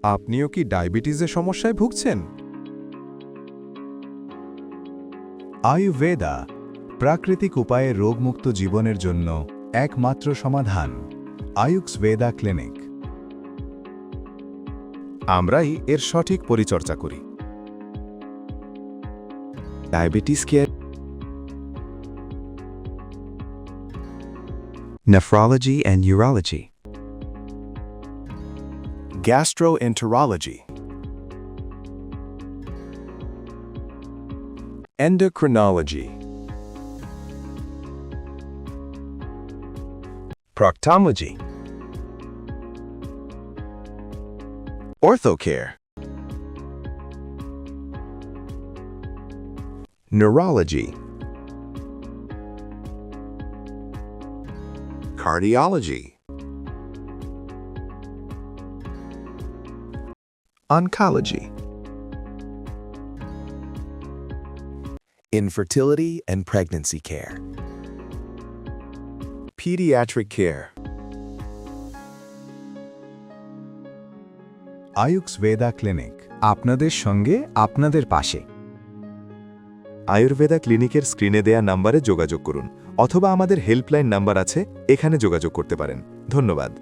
আপনিও কি ডায়াবেটিসের সমস্যায় ভুগছেন? আয়ুর্বেদা প্রাকৃতিক উপায়ে রোগমুক্ত জীবনের জন্য একমাত্র সমাধান। আয়ুর্বেদা ক্লিনিক। আমরাই এর সঠিক পরিচর্যা করি। Diabetes care, Nephrology and urology. gastroenterology, endocrinology, proctology, orthocare, neurology, cardiology, oncology, infertility and pregnancy care, pediatric care, Ayurveda clinic, আপনাদের সঙ্গে আপনাদের পাশে। আয়ুর্বেদা ক্লিনিকের স্ক্রিনে দেয়া নাম্বারে যোগাযোগ করুন অথবা আমাদের হেল্পলাইন নাম্বার আছে, এখানে যোগাযোগ করতে পারেন। ধন্যবাদ।